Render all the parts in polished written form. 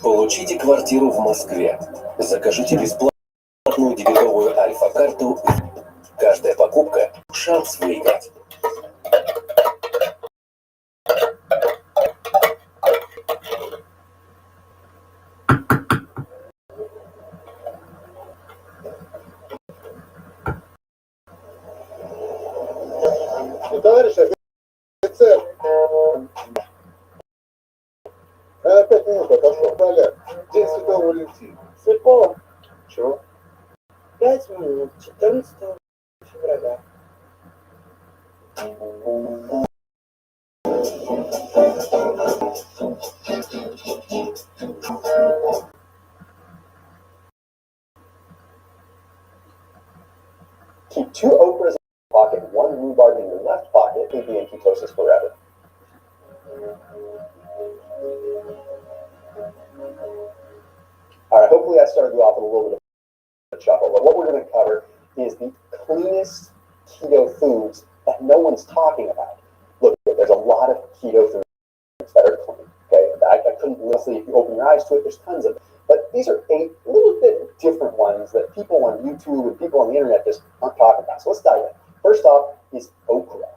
Получите квартиру в Москве. Закажите бесплатную дебетовую альфа-карту. Каждая покупка – шанс выиграть. Товарищ офицер, 5 минут отошел поля. День Святого Валентина. Слепого? Чего? 5 минут, 14 февраля. Keep 2 okras in your pocket, 1 rhubarb in your left pocket, keep being ketosis forever. All right, hopefully I started you off with a little bit of a chuckle, but what we're going to cover is the cleanest keto foods that no one's talking about. Look, there's a lot of keto foods that are clean, okay? I couldn't literally, if you open your eyes to it, there's tons of them. But these are 8 little bit different ones that people on YouTube and people on the internet just aren't talking about. So let's dive in. First off is okra.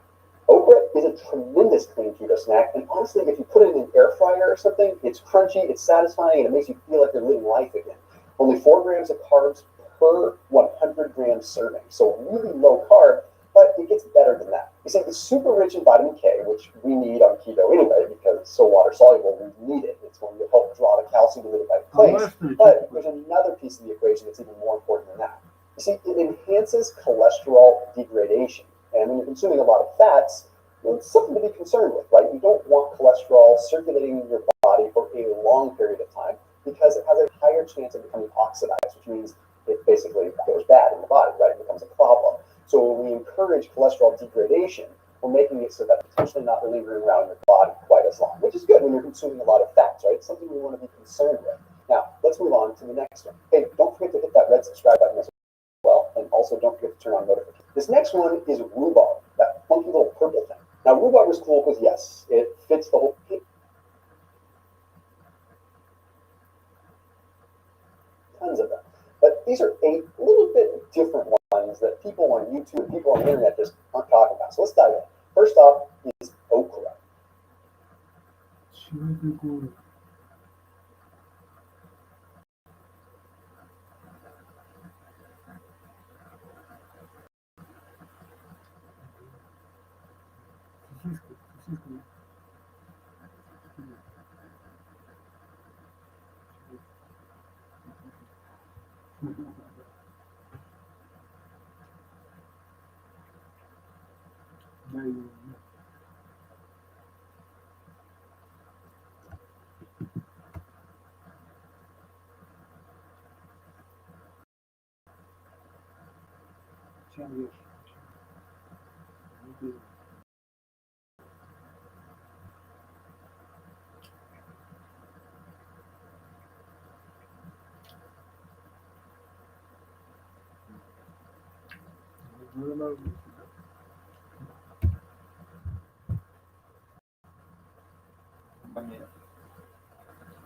Okra is a tremendous clean keto snack, and honestly, if you put it in an air fryer or something, it's crunchy, it's satisfying, and it makes you feel like you're living life again. Only 4 grams of carbs per 100 gram serving, so really low carb, but it gets better than that. You see, it's super rich in vitamin K, which we need on keto anyway, because it's so water soluble, we need it. It's going to help draw the calcium to the right place. But there's another piece of the equation that's even more important than that. You see, it enhances cholesterol degradation. And when you're consuming a lot of fats, it's something to be concerned with, right? You don't want cholesterol circulating in your body for a long period of time because it has a higher chance of becoming oxidized, which means it basically goes bad in the body, right? It becomes a problem. So when we encourage cholesterol degradation, we're making it so that it's potentially not lingering around in your body quite as long, which is good when you're consuming a lot of fats, right? It's something we want to be concerned with. Now, let's move on to the next one. Hey, don't forget to hit that red subscribe button as well, and also don't forget to turn on notifications. This next one is rhubarb, that funky little purple thing. Now, rhubarb is cool because, yes, it fits the whole... Tons of them. But these are 8 little bit different ones that people on YouTube and people on the internet just aren't talking about. So let's dive in. First off is okra.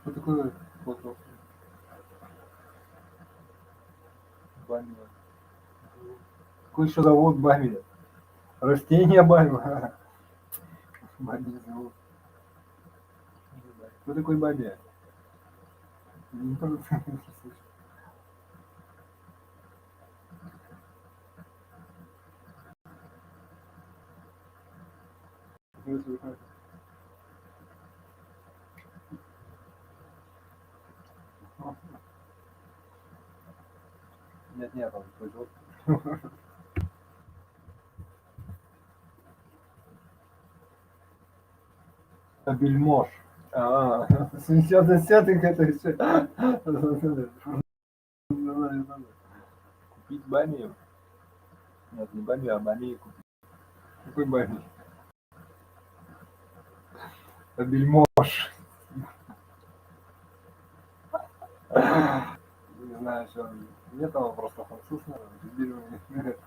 Что такое вопрос? Бамия. Какой еще завод бамия? Растение бамия. Бамия завод. Кто такой Бабе? Не тоже слышал. Нет, он такой жесткий. Бельмож. Сейчас это все. Купить баню. Нет, не баню, а баню купить. Какой баню? Бельмож. Не знаю, что он. Нет, он просто француз, наверное. Нет.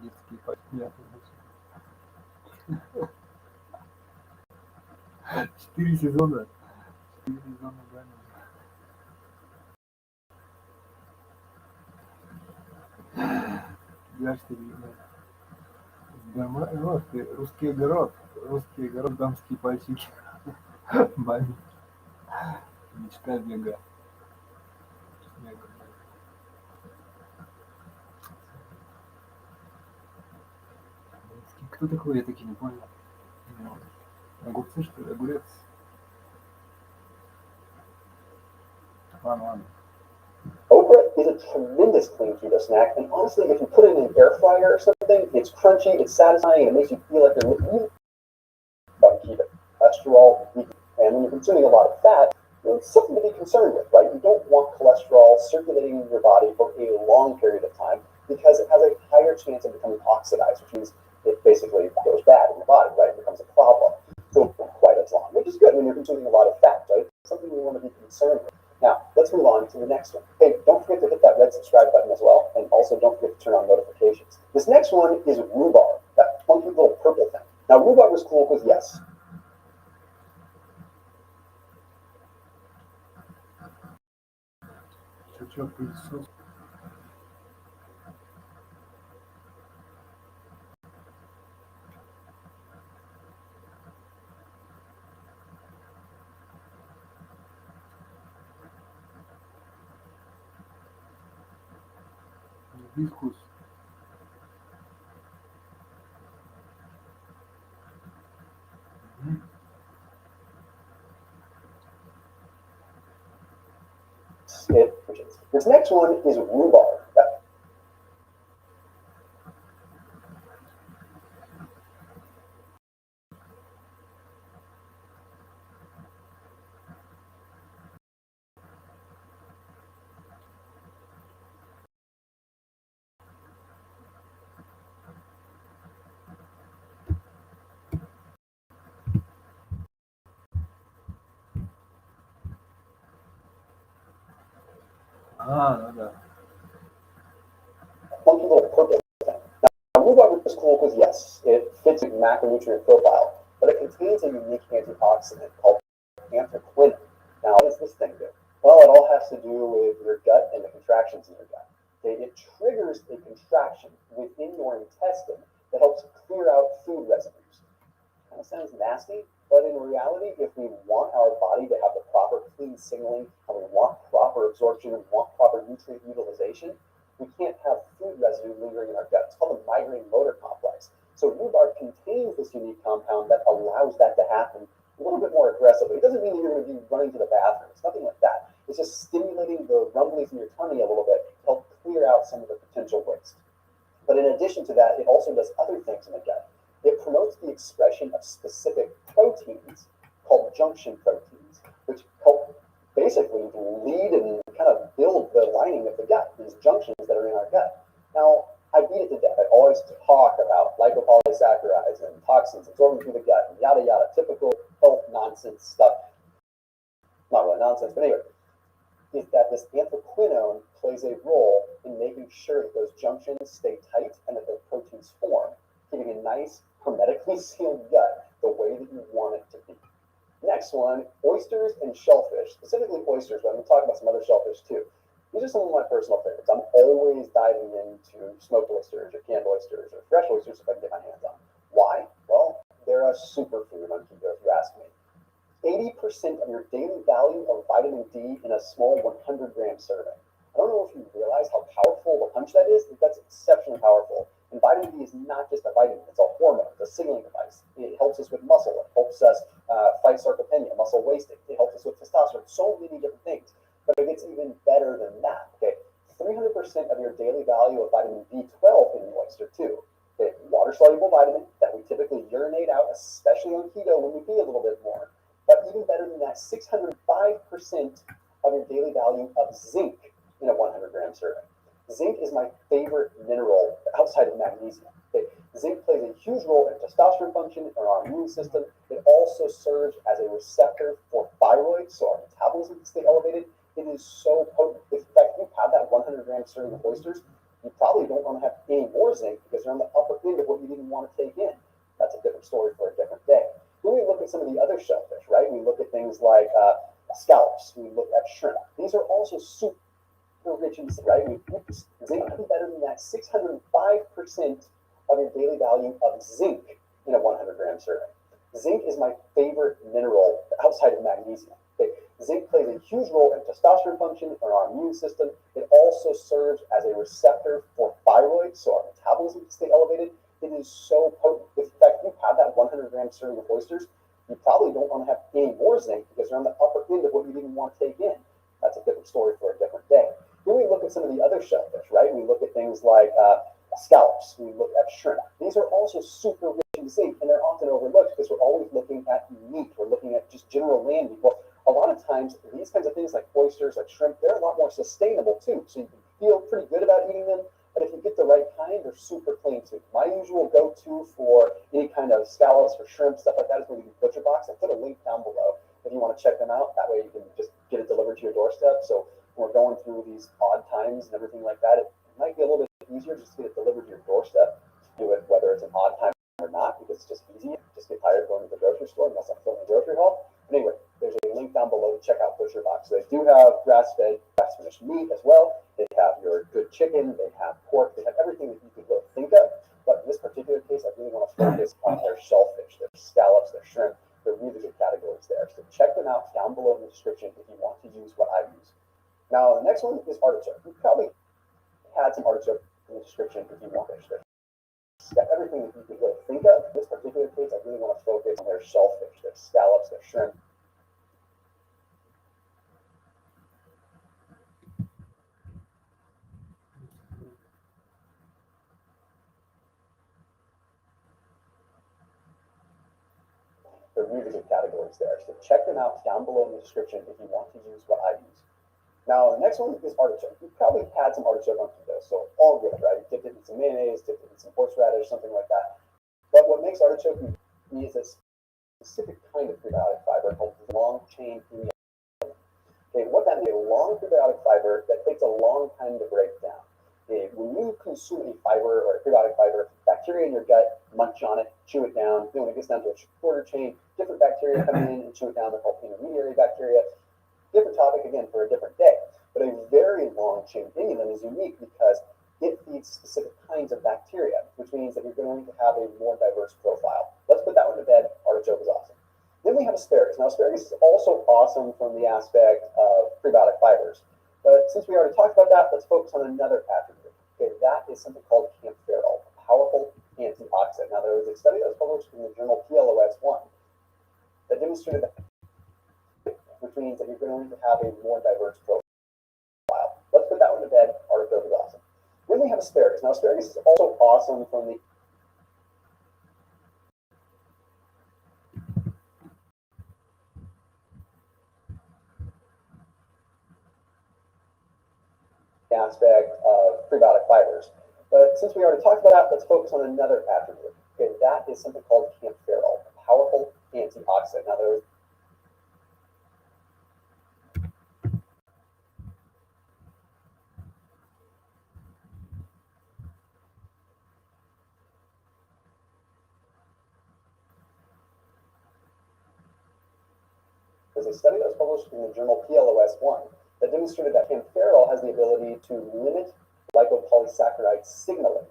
Детский пакет. 4 сезона. 4 сезона бани. Я что ли? Дома, вот, русский огород, дамские пальчики. Бани. Мечта бега. Кто такой, я таки не понял. Огурцы, что ли? Огурец. Ладно. Okra is a tremendous clean keto snack, and honestly, if you put it in an air fryer or something, it's crunchy, it's satisfying, and it makes you feel like you're looking about keto. Cholesterol, and when you're consuming a lot of fat, it's something to be concerned with, right? You don't want cholesterol circulating in your body for a long period of time because it has a higher chance of becoming oxidized, which means it basically goes bad in your body, right? It becomes a problem. So quite as long, which is good when you're consuming a lot of fat, right? Something we want to be concerned with. Now, let's move on to the next one. Hey, don't forget to hit that red subscribe button as well, and also don't forget to turn on notifications. This next one is rhubarb, that funky little purple thing. Now, rhubarb is cool because, yes, Чё, пылесос? Вискус. this next one is rhubarb. Ну да. Funky little purple thing. Now, rhubarb is cool because, yes, it fits a macronutrient profile, but it contains a unique antioxidant called anthraquinone. Now, what does this thing do? Well, it all has to do with your gut and the contractions in your gut. Okay? It triggers a contraction within your intestine that helps clear out food residues. Kind of sounds nasty, but in reality, if we want our body to have the proper clean signaling, and we want proper absorption and want proper nutrient utilization, we can't have food residue lingering in our gut. It's called the migraine motor complex. So rhubarb contains this unique compound that allows that to happen a little bit more aggressively. It doesn't mean that you're going to be running to the bathroom. It's nothing like that. It's just stimulating the rumblings in your tummy a little bit to help clear out some of the potential waste. But in addition to that, it also does other things in the gut. It promotes the expression of specific proteins called junction proteins, which help basically lead and kind of build the lining of the gut, these junctions that are in our gut. Now, I beat it to death. I always talk about lipopolysaccharides and toxins absorbing through the gut and yada yada, typical health nonsense stuff. Not really nonsense, but anyway, is that this anthraquinone plays a role in making sure that those junctions stay tight and that the proteins form, giving a nice hermetically sealed gut the way that you want it to be. Next one, oysters and shellfish, specifically oysters, but I'm going to talk about some other shellfish too. These are some of my personal favorites. I'm always diving into smoked oysters or canned oysters or fresh oysters if I can get my hands on. Why? Well, they're they're a superfood on keto, if you ask me. 80% of your daily value of vitamin D in a small 100-gram serving. I don't know if you realize how powerful of a punch that is, but that's exceptionally powerful. And vitamin D is not just a vitamin, it's a hormone, it's a signaling device. It helps us with muscle, it helps us fight sarcopenia, muscle wasting, it helps us with testosterone, so many different things. But it gets even better than that, okay? 300% of your daily value of vitamin B12 in the oyster too. Okay? Water-soluble vitamin that we typically urinate out, especially on keto when we pee a little bit more. But even better than that, 605% of your daily value of zinc in a 100-gram serving. Zinc is my favorite mineral outside of magnesium. Okay? Zinc plays a huge role in testosterone function in our immune system. It also serves as a receptor for thyroid, so our metabolism can stay elevated. It is so potent. In fact, if you have that 100-gram serving of oysters, you probably don't want to have any more zinc because they're on the upper end of what you didn't want to take in. That's a different story for a different day. When we look at some of the other shellfish, right? We look at things like scallops. We look at shrimp. These are also super rich in zinc, right? Zinc is better than that. 605% of your daily value of zinc in a 100-gram serving. Zinc is my favorite mineral outside of magnesium. Okay? Zinc plays a huge role in testosterone function in our immune system. It also serves as a receptor for thyroid, so our metabolism can stay elevated. It is so potent. In fact, if you have that 100-gram serving of oysters, you probably don't want to have any more zinc because they're on the upper end of what you didn't want to take in. That's a different story for a different day. When we look at some of the other shellfish, right? We look at things like scallops. We look at shrimp. These are also super rich in zinc, and they're often overlooked because we're always looking at meat. We're looking at just general land meat. Well, a lot of times, these kinds of things like oysters, like shrimp, they're a lot more sustainable too. So you can feel pretty good about eating them. But if you get the right kind, they're super clean too. My usual go-to for any kind of scallops or shrimp, stuff like that, is going to be ButcherBox. I put a link down below if you want to check them out. That way you can just get it delivered to your doorstep. So when we're going through these odd times and everything like that, it might be a little bit easier just to get it delivered to your doorstep. Do it whether it's an odd time or not, because it's just easy. Just get tired of going to the grocery store unless I'm filling a grocery haul. But anyway, there's a link down below to check out ButcherBox. So they do have grass-fed, grass-finished meat as well. They have your good chicken. They have pork. They have everything that you could really think of. But in this particular case, I really want to focus on their shellfish, their scallops, their shrimp. They're really good categories there. So check them out down below in the description if you want to use what I use. Now, the next one is artichoke. You probably had some artichoke in the description if you want fish. Got everything that you could really think of. In this particular case, I really want to focus on their shellfish, their scallops, their shrimp. They're really good categories there. So check them out down below in the description if you want to use what I use. Now, the next one is artichoke. You probably had some artichoke on keto, so all good, right? Dipped it in some mayonnaise, dipped it in some horseradish, something like that. But what makes artichoke unique is a specific kind of prebiotic fiber called long-chain prebiotic. Okay, what that means is a long prebiotic fiber that takes a long time to break down. Okay, when you consume a fiber or a prebiotic fiber, bacteria in your gut munch on it, chew it down. Then when it gets down to a shorter chain, different bacteria come in and chew it down. They're called intermediary bacteria. Different topic again for a different day. But a very long chain inulin is unique because it feeds specific kinds of bacteria, which means that you're going to have a more diverse profile. Let's put that one to bed. Artichoke is awesome. Then we have asparagus. Now, asparagus is also awesome from the aspect of prebiotic fibers. But since we already talked about that, let's focus on another attribute. Okay, that is something called camphorol, a powerful antioxidant. Now, there was a study that was published in the journal PLOS1 that demonstrated that, which means that you're going to have a more diverse profile. Let's put that one to bed. Artichoke is awesome. Then we have asparagus. Now, asparagus is also awesome from the aspect of prebiotic fibers. But since we already talked about that, let's focus on another attribute. Okay, that is something called camphorol, a powerful antioxidant. Now, there was a study that was published in the journal PLOS1 that demonstrated that camphorol has the ability to limit lipopolysaccharide signaling.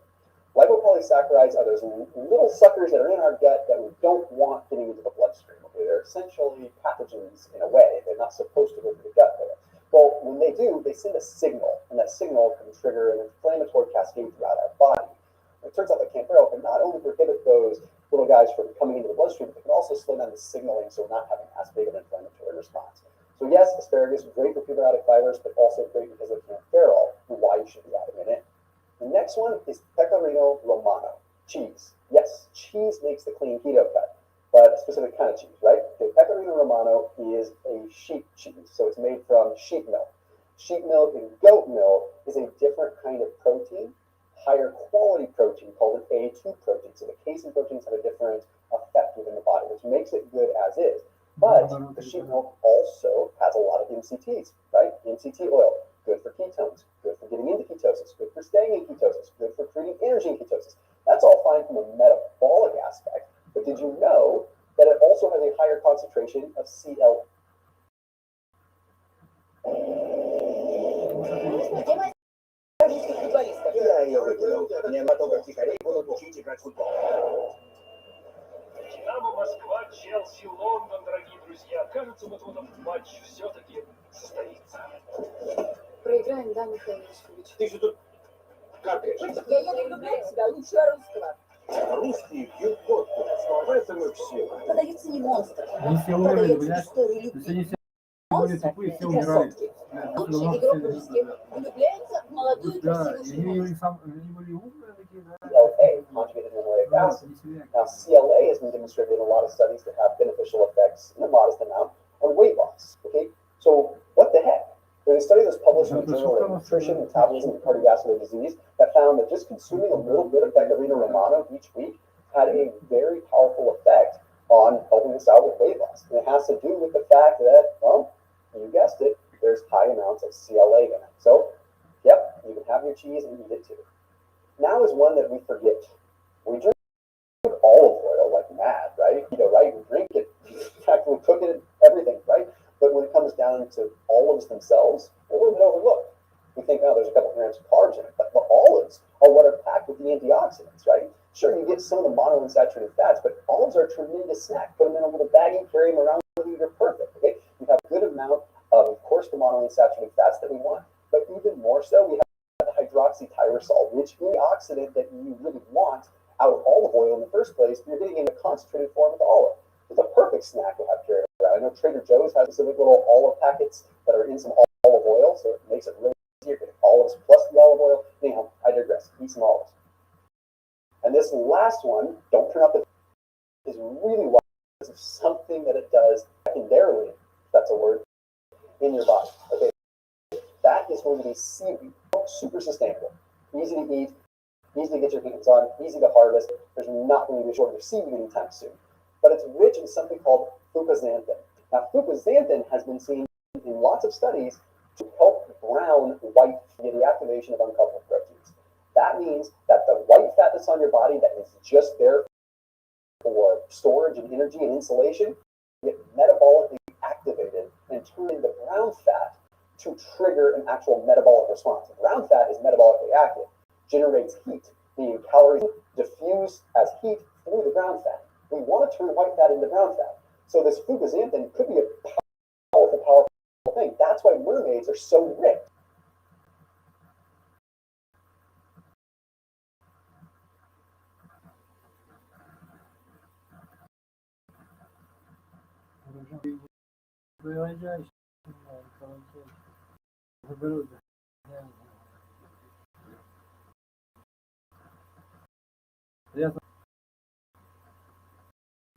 Lipopolysaccharides are those little suckers that are in our gut that we don't want getting into the bloodstream. Okay, they're essentially pathogens in a way. They're not supposed to go to the gut there. Well, when they do, they send a signal, and that signal can trigger an inflammatory cascade throughout our body. And it turns out that Camphero can not only prohibit those little guys from coming into the bloodstream, but they can also slow down the signaling, so we're not having as big of an inflammatory response. So yes, asparagus is great for prebiotic fibers, but also great because of Camphero, and why you should be adding it in. The next one is Pecorino Romano, cheese. Yes, cheese makes the clean keto cut, but a specific kind of cheese, right? Okay, Pecorino Romano is a sheep cheese, so it's made from sheep milk. Sheep milk and goat milk is a different kind of protein, higher quality protein called an A2 protein. So the casein proteins have a different effect within the body, which makes it good as is. But the sheep milk also has a lot of MCTs, right? MCT oil, good for ketones, good for getting into ketosis, good for staying in ketosis, good for creating energy in ketosis. That's all fine from a metabolic aspect. But did you know that it also has a higher concentration of CL? Динамо Москва, Челси, Лондон, дорогие друзья. Кажется, вот-вот матч все-таки состоится. Проиграем, да, Михаил Юрьевич? Ты же тут какаешь. Я не влюбляю в себя, лучше русского. Русские пьют водку, поэтому все. Продается не монстр, Они все умерли, продается блядь. история То есть любви. они все были тупые, все И умирали. красотки. Блядь, Лучший давно игрок все- русских влюбляется в молодую Да, красивую и женщину. они были умные такие, да. CLA, conjugated linoleic Да, acid. не себя. Now, CLA has been demonstrated in a lot of studies to have beneficial effects in a modest amount on weight loss. Okay, so what the heck? There's a study that was published in the Journal of Nutrition, Metabolism, and Cardiovascular Disease that found that just consuming a little bit of Pecorino Romano each week had a very powerful effect on helping us out with weight loss. And it has to do with the fact that, well, you guessed it, there's high amounts of CLA in it. So, yep, you can have your cheese and eat it too. Now is one that we forget. We drink olive oil like mad, right? You know, right? We drink it. In fact, we cook it, everything, right? But when it comes down to olives themselves, they're a little bit overlooked. We think, oh, there's a couple grams of carbs in it, but the olives are what are packed with the antioxidants, right? Sure, you get some of the monounsaturated fats, but olives are a tremendous snack. Put them in a little baggie, carry them around with you, you're perfect, okay? You have a good amount of course, the monounsaturated fats that we want, but even more so, we have the hydroxytyrosol, which antioxidant that you really want out of olive oil in the first place. You're getting in a concentrated form with olive. It's a perfect snack to have carried around. I know Trader Joe's has specific little olive packets that are in some olive oil, so it makes it really easier to get olives plus the olive oil. Anyhow, I digress. Eat some olives. And this last one, don't turn up the, is really wise because of something that it does secondarily, if that's a word, in your body. Okay, that is going to be seaweed. Super sustainable, easy to eat, easy to get your hands on, easy to harvest. There's not going to be a shortage of seaweed anytime soon. But it's rich in something called fucoxanthin. Now, fucoxanthin has been seen in lots of studies to help brown white via the activation of uncoupled proteins. That means that the white fat that's on your body that is just there for storage and energy and insulation get metabolically activated and turn into brown fat to trigger an actual metabolic response. Brown fat is metabolically active, generates heat, meaning calories diffuse as heat through the brown fat. We want to turn white fat into brown fat. So this fucoxanthin could be a powerful thing. That's why mermaids are so ripped.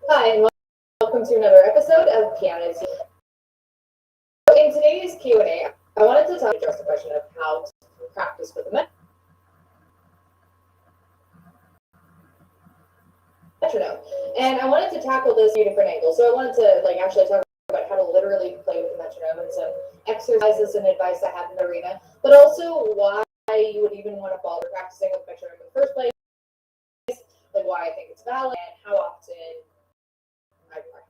Hi, and welcome to another episode of Pianist. In today's Q&A, I wanted to address the question of how to practice with the metronome. And I wanted to tackle this from different angles. So I wanted to actually talk about how to literally play with the metronome and some exercises and advice I have in the arena, but also why you would even want to bother practicing with metronome in the first place, like why I think it's valid and how often I practice.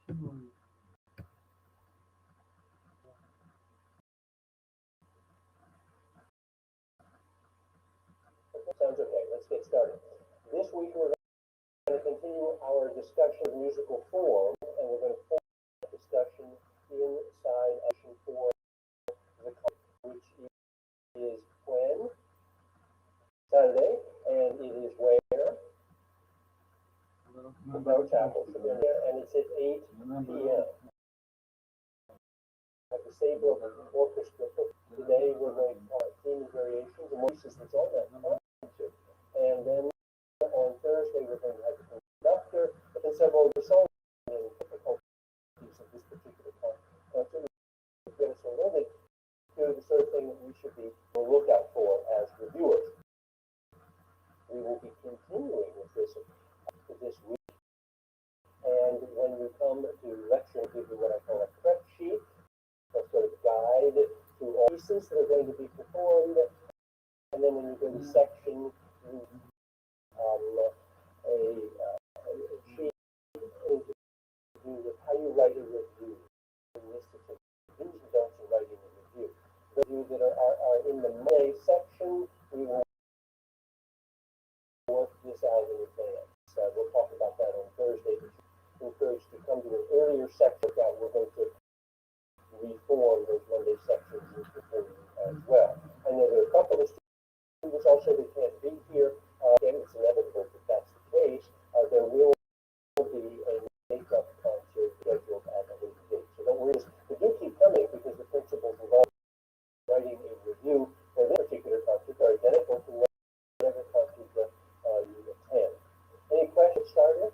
Sounds okay. Let's get started. This week we're going to continue our discussion of musical form, and we're going to focus on discussion inside section 4, the which is when Saturday, and it is where no chapel, and it's at 8 p.m. At the Sberbank Orchestra. Today we're going to call it theme and variations and voices that's on that concert. And then on Thursday we're going to have the conductor and several other songs and difficulties of this particular concert. Get us alerted to the sort of thing that we should be on the lookout for as reviewers. We will be continuing with this week. And when we come to lecture, I'll give you what I call a prep sheet, a sort of guide to all pieces that are going to be performed. And then when you go to section, you a sheet to do with how you write a review. Do's and don'ts in writing a review. Those of you that are in the Monday section, we will work this out in advance. We'll talk about that on Thursday. Encouraged to come to an earlier section that we're going to reform those Monday sections as well. I know there are a couple of students also that can't be here. Again, it's inevitable that that's the case. There will be a makeup concert scheduled at a later date. So don't worry, but do keep coming because the principles involved in writing a review for this particular concert are identical to whatever concert you attend. Any questions started?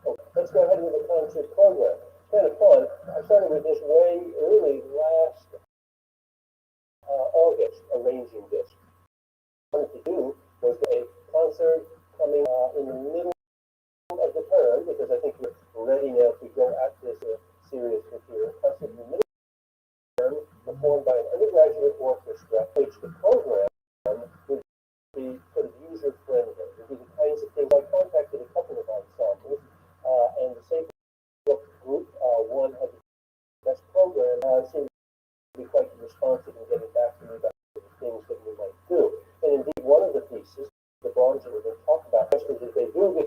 Okay, let's go ahead with the concert program. It's kind of fun. I started with this way early last August, arranging this. What I wanted to do was a concert coming in the middle of the term, because I think we're ready now to go at this serious material. Concert in the middle of the term, performed by an undergraduate orchestra, which the program would be sort of user-friendly. It would be the kinds of things. I contacted a couple of ensembles, and the same group, one had the best program, seemed to be quite responsive in getting back to me about the things that we might do. And indeed, one of the pieces, the bronze that we're going to talk about, is that they do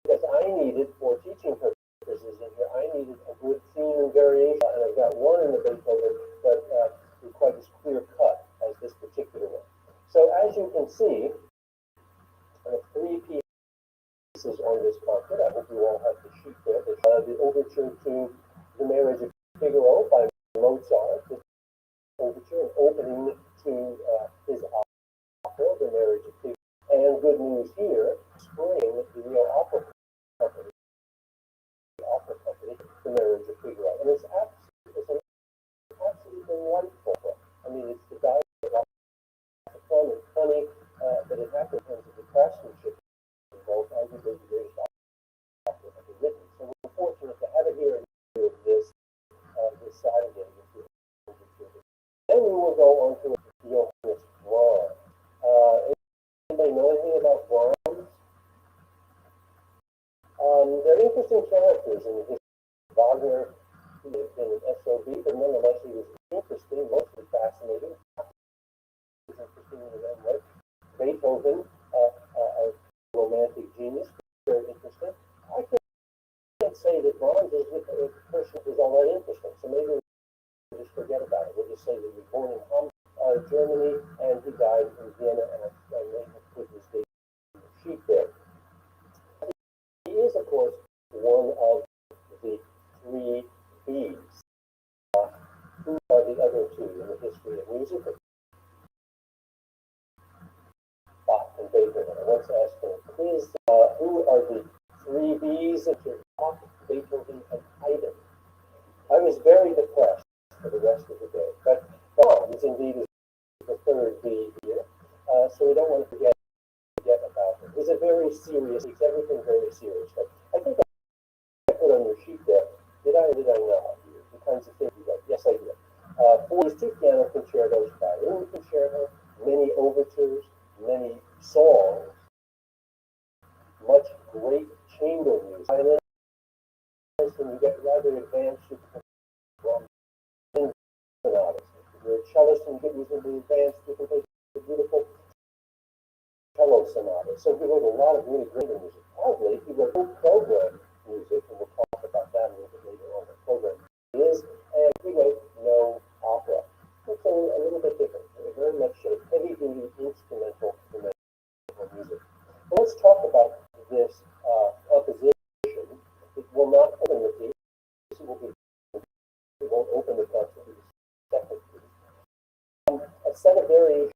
because I needed, for teaching purposes in here, I needed a good theme and variation. And I've got one in the Beethoven that is quite as clear cut as this particular one. So as you can see, I have 3 pieces on this concert. I hope you all have the sheet there. The overture to The Marriage of Figaro by Mozart, the overture and opening to his opera, The Marriage of Figaro. And good news here, spring, the Real Opera Company, The Marriage of Figaro. And it's an absolutely delightful book. I mean, it's the guy that fun and funny, but it happens in terms of the craftsmanship involved. Arguably the greatest opera ever written. So we're fortunate to have it here and do this Saturday. Then we will go on to Johannes Brahms. Anybody know anything about Brahms? They're interesting characters in his Wagner. He has been an SOB, but nonetheless he was interesting, mostly fascinating. Interesting in his own way. Beethoven, a romantic genius, very interesting. I can't say that Brahms is a person who's all that interesting, so maybe we'll just forget about it. We'll just say that he was born in Hamburg, Germany, and he died in Vienna, and I may have put his date on the sheet there. He is, of course, one of the 3 Bs. Who are the other 2 in the history of music? Bach and Beethoven. I once asked for a quiz. Who are the 3 Bs that are Bach, Beethoven, and Haydn? I was very depressed for the rest of the day. But Brahms, indeed, is the 3rd B here. So we don't want to forget about him. He's a very serious, he's everything very serious. But I think I put on your sheet there. Did I or did I not? The kinds of things you got. Yes, I did. 4 is 2 piano concertos, violin concerto, many overtures, many songs, much great chamber music. Violinist, when you get rather advanced, you can sonatas. If you're a cellist and you get reasonably advanced, you can play beautiful cello sonatas. So he wrote a lot of really great music. Probably he wrote program music, and we'll talk about that a little bit later on. The program is, and he wrote no opera. It's a little bit different. Very much a heavy-duty instrumental music. But let's talk about this composition. It will not open the piece. It won't open the concert. Second piece. A set of variations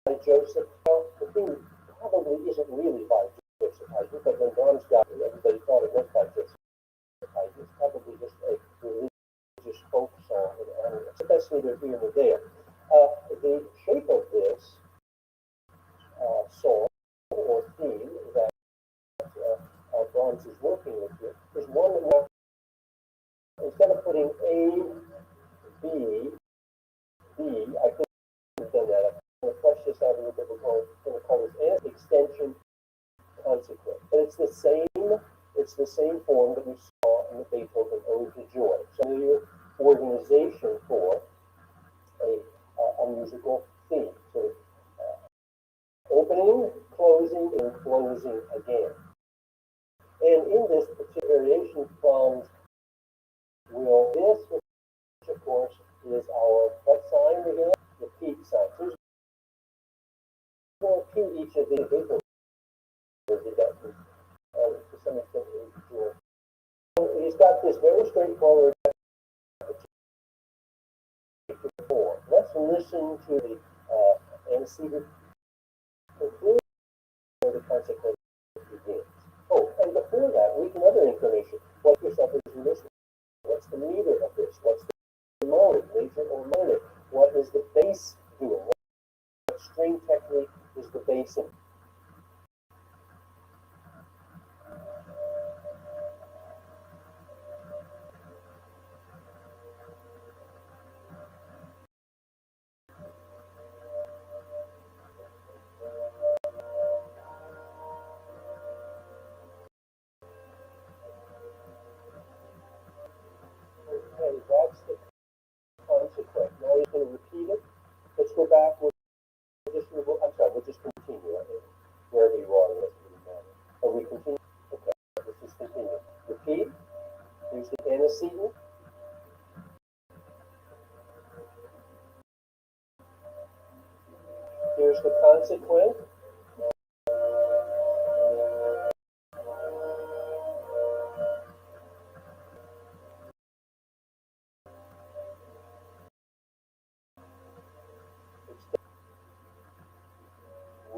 by Joseph. Well, the thing probably isn't really by Joseph Haydn, but when Brahms got it, everybody thought it was by Joseph Haydn. It's probably just a religious folk song in honor. So that's neither here nor there. The shape of this song or theme that Brahms is working with here is one that instead of putting A, B, I could have done that. I'm going to flesh this out a little bit. We're going to call this an extension consequent. But it's the same form that we saw in the Beethoven Ode to Joy. So your organization for a musical theme. So opening, closing, and closing again. And in this particular variation, Brahms will this, which of course is our what sign again? Repeat sign. So we'll repeat each of these Beethoven to some extent. So he's got this very straightforward form. Let's listen to the antecedent conclusion where the consequence begins. Oh, and before that, read another information. What yourself as you listen. What's the meter of this? What's the mode, major or minor? What is the bass doing? What string technique is the bass in? Okay, that's the consequence. Now he's going to repeat it. Let's go back. We'll just continue wherever you are. It doesn't really matter. Oh, we continue. Okay, let's just continue. Repeat. Here's the antecedent. Here's the consequent.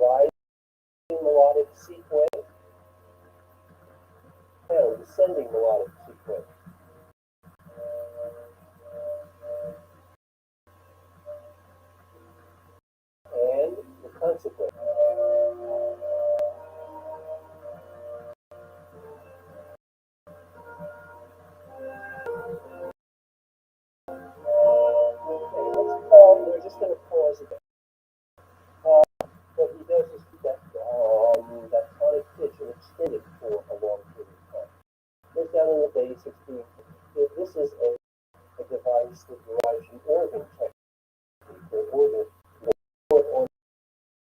Rising melodic sequence and descending melodic sequence. And the consequence. Okay, let's pause. We're just going to pause again. What he does is keep that tonic pitch and extend it for a long period of time. Goes down in the bass. This is a device that derives an organ technique or organ put on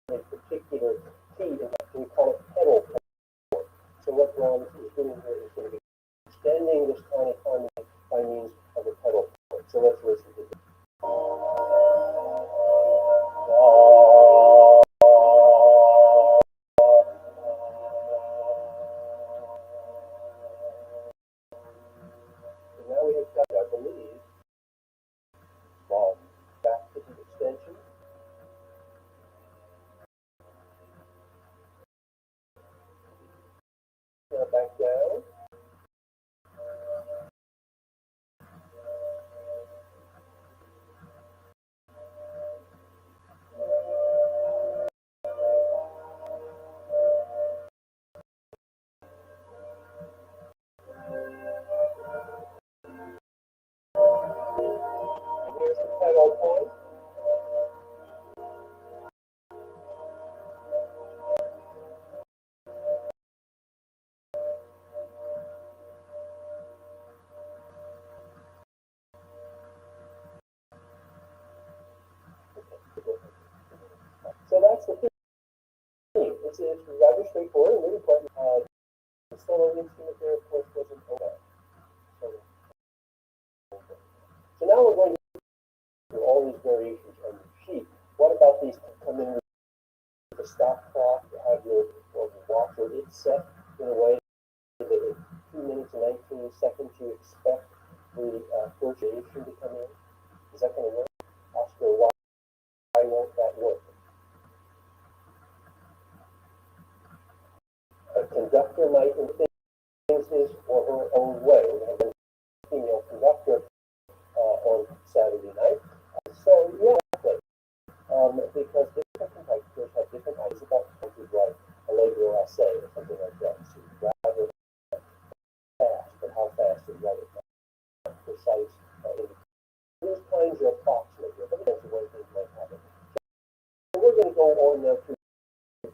a particular key, and we call it pedal chord. So what Brahms is doing here is going to be extending this tonic harmony by means of a pedal chord. So let's listen to this. Now we have got, I believe, back to the extension. Now back it's rather straightforward and really quite, the solo instrument there, of course, wasn't okay. So now we're going to do all these variations on your sheet. What about these come in with the stop clock? You have your watch, or it's set in a way that in 2 minutes and 19 seconds you expect the first variation to come in. Is that going to work? Oscar, why won't that work? A conductor might things his or her own way. We have a female conductor on Saturday night. So yeah, because different conductors have different ideas about how to write Allegro essay or something like that. So rather fast, but how fast is write it? Precise. These kinds are approximate, but that's the way things might happen. So we're going to go on now to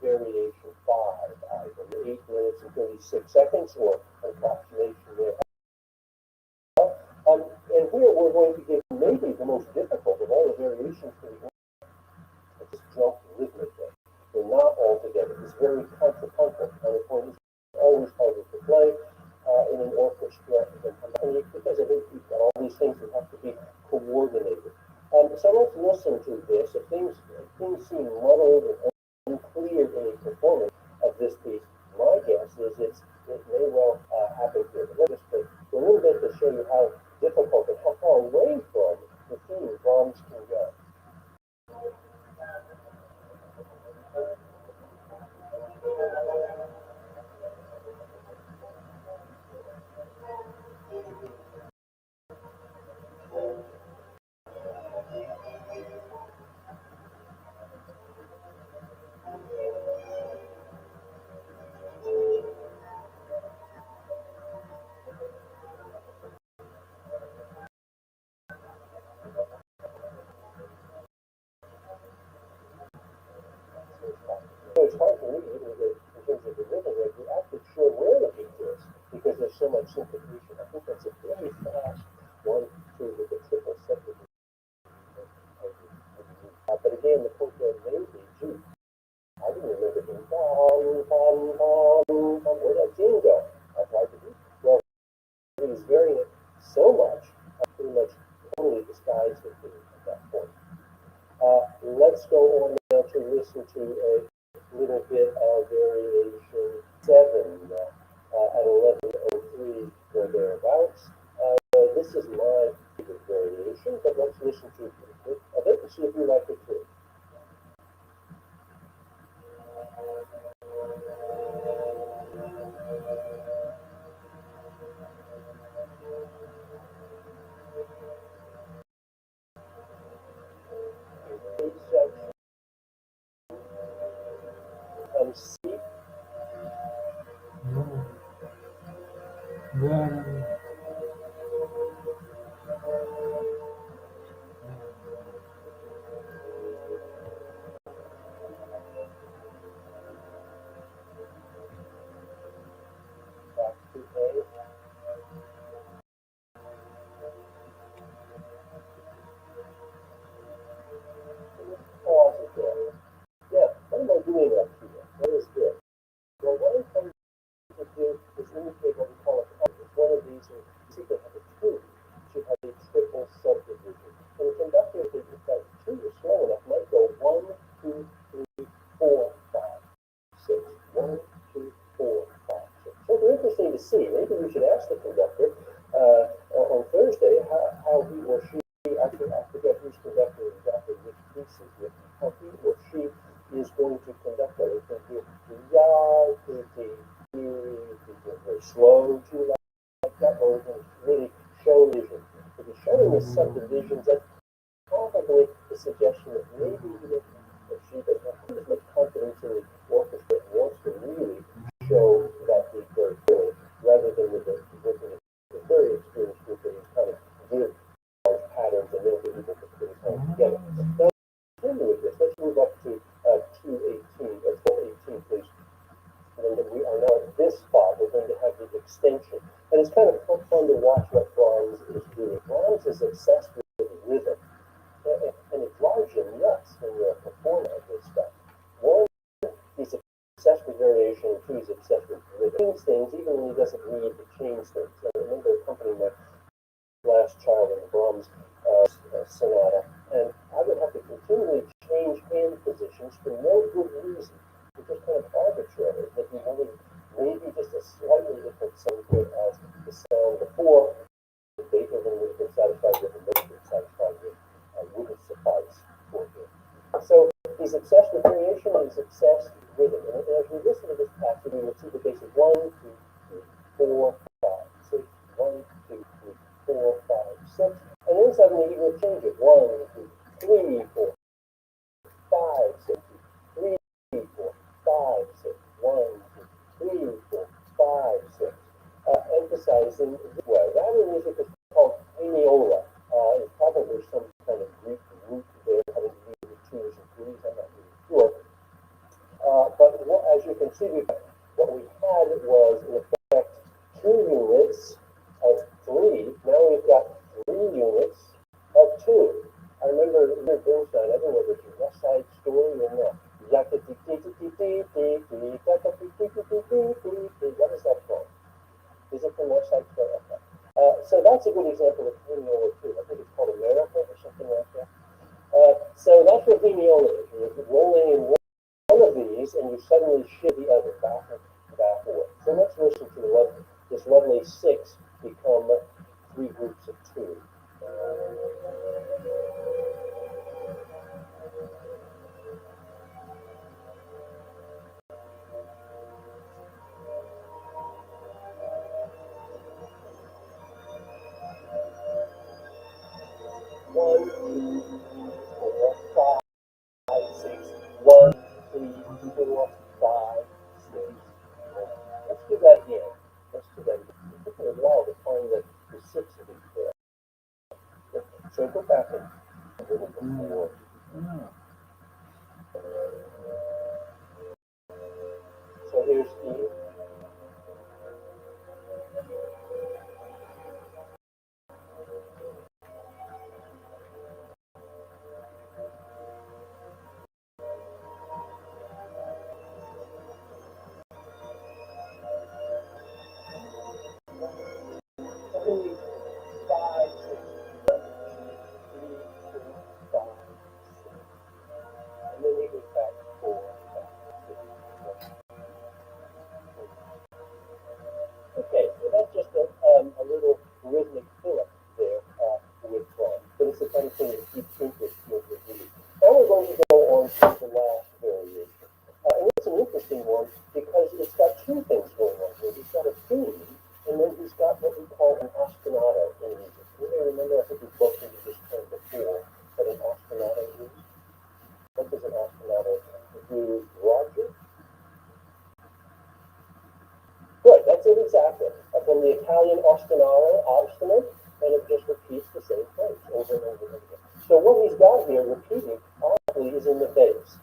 variation 5, either 8 minutes and 36 seconds, or an approximation there. And here we're going to give maybe the most difficult of all the variations for the it's just jump rhythmically. They're not all together. It's very contrapuntal. And of course, it's always harder to play in an orchestra because of it, you've got all these things that have to be coordinated. So let's listen to this. If things seem muddled and unclear in a performance of this piece, my guess is it may well happen here. But let's just for a little bit to show you how difficult and how far away from the theme drums can go. So it's hard to read it in terms of the rhythm rate. You're actually sure where the beat is because there's so much syncopation. I think that's a very fast 1, 2 with a triple separate. But again, the point there may be too. I didn't remember being where that didn't go. I tried to do. Well, it was varying it so much, I pretty much totally disguised it at that point. Let's go on now to listen to a little bit of variation 7 at 11:03 or thereabouts. This is my favorite variation, but let's listen to it a bit and see if you like it too. C. Да. Back to A. Pause it there. Yeah, what am I doing up here? What is this? Well, what I'm trying to do is indicate what we call a pattern. It's one of these, you see, they have a 2. Should have a triple subdivision. And the conductor, if that 2 is slow enough, might go 1, 2, 3, 4, 5, 6. 1, 2, 4, 5, 6. So it'll be interesting to see. Maybe we should ask the conductor on Thursday how he or she, I forget who's conducting exactly which pieces, but how he or she is going to conduct that. It's going to be very slow, too like that, or it's going to really show vision. If he's showing the subdivisions, that's probably the suggestion that maybe he or she doesn't have as much confidence in the orchestra and wants to really show that beat very clearly, rather than with the very experienced group that is kind of give large patterns and then get people to put it all together. Now, continue with this. Let's move up to 12:18, please. And then we are now at this spot. We're going to have the extension. And it's kind of fun to watch what Brahms is doing. Brahms is obsessed with rhythm. And it drives you nuts when you're a performer of this stuff. One, he's obsessed two is obsessed with rhythm. He changes things even when he doesn't need to change things. I remember accompanying my last child in the Brahms sonata, and I would have to continually change hand positions for no good reason. It was kind of arbitrary that he wanted maybe just a slightly different sound to it as the sound before. Beethoven would have been satisfied with, and most been satisfied with, wouldn't suffice for him. So he's obsessed with variation, and he's obsessed with rhythm. And as we listen to this passage, we will see the basic 1, 2, 3, 4, 5, 6, 1, 2, 3, 4, 5, 6, and then suddenly he will change it. 1, 2, 3, 4, 5, 6, 3, 4, 5, 6, 1, 2, 3, 4, 5, 6. Emphasizing this way. That music is called Pianiola. It's probably some kind of Greek root there having to do with twos and threes. I'm not really sure. But as you can see, what we had was, in effect, 2 units of 3. Now we've got 3 units of 2. I remember Bernstein, I don't know whether it's a West Side Story or not. What is that from? Is it from West Side Story? Okay. So that's a good example of Pianiola too. I think it's called America or something like that. So that's what Pianiola is. You're rolling in one of these and you suddenly shift the other back and forth. So let's listen to this lovely 6 become 3 groups of 2. One, 2, 4, 5, 6. 1, 3, 4, 5, 6. Let's do that again. It took me a while to find the 6 of these there. So go back and a little before. So here's E. Okay, so that's just a little rhythmic fill-up there with but it's the kind of thing that keeps interest with you. Now we're going to go on to the last variation. And it's an interesting one because it's got 2 things going on here. He's got a theme, and then he's got what we call an ostinato in music. You may remember, I think we spoke into this term before, what an ostinato is. What does an ostinato do, Roger? Good, that's it exactly. From the Italian ostinare, obstinate, and it just repeats the same phrase over and over and again. So what he's got here repeating, oddly, is in the bass.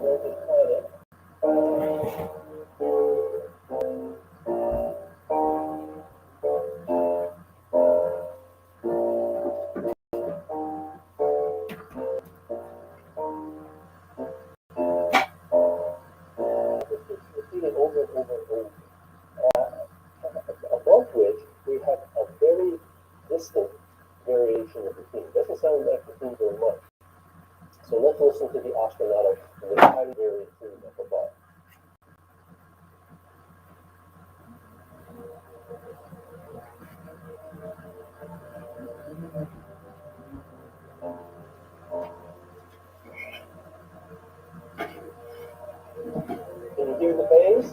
There's his planet. Repeating over and over and over. Above which we have a very distant variation of the theme. It doesn't sound like the theme very much. So let's listen to the ostinato and the highly varied theme up above. Can you hear the bass?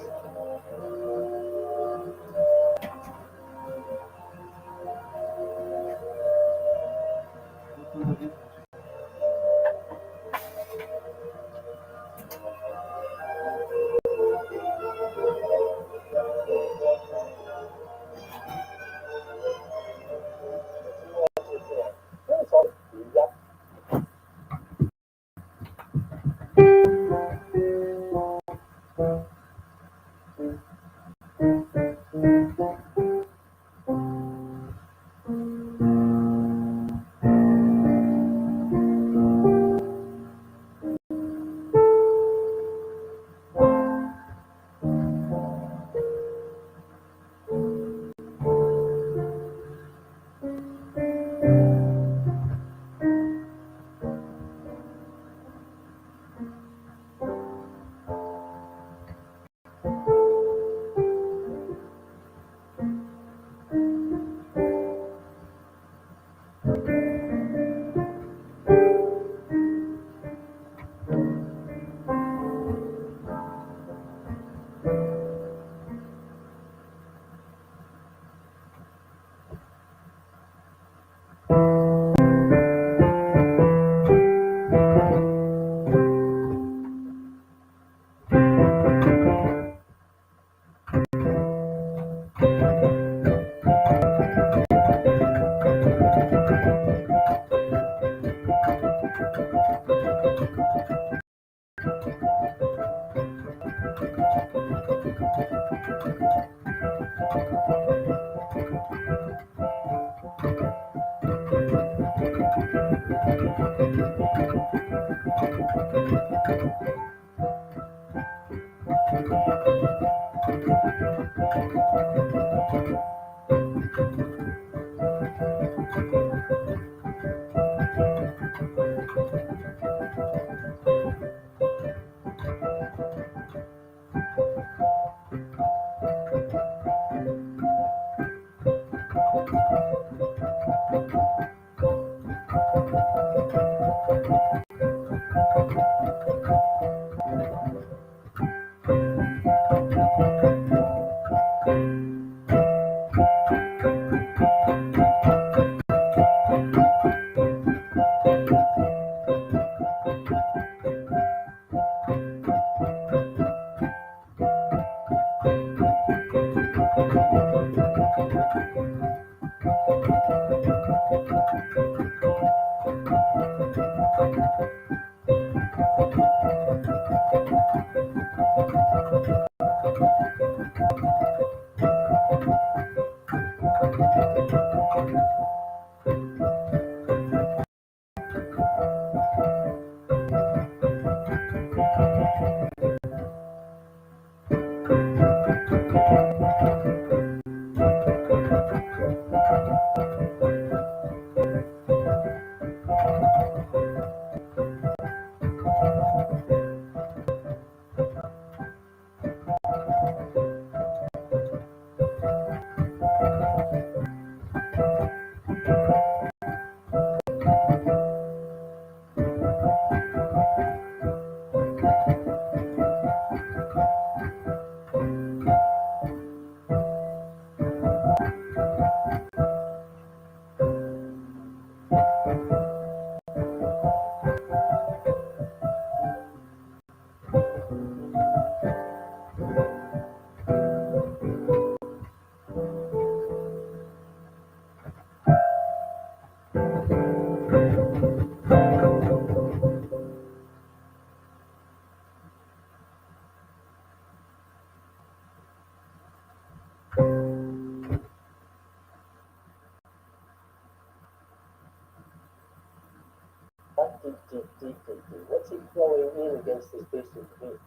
What's he throwing in against his basic beat?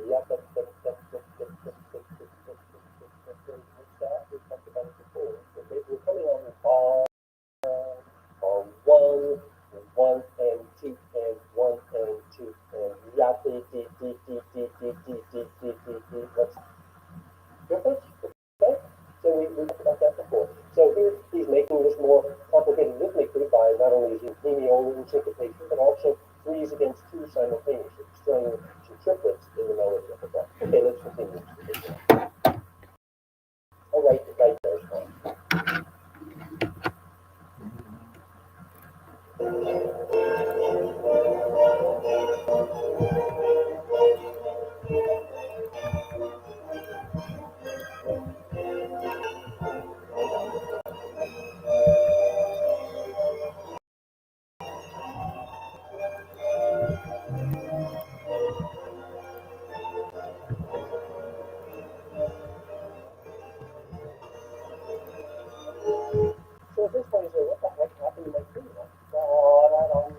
What's that? We talked about it before. We're coming on with one, one and two, and one and two, and yati, di, di, di, di, di, di, di, di, di, di. What's different? Okay? So we talked about that before. So here he's making this more complicated rhythmically by not only using hemiol syncopation, but also threes against two simultaneously, throwing some triplets in the melody of the bar. Okay, let's continue. All right, right there's one. So at this point, you say, what the heck happened to my finger? I don't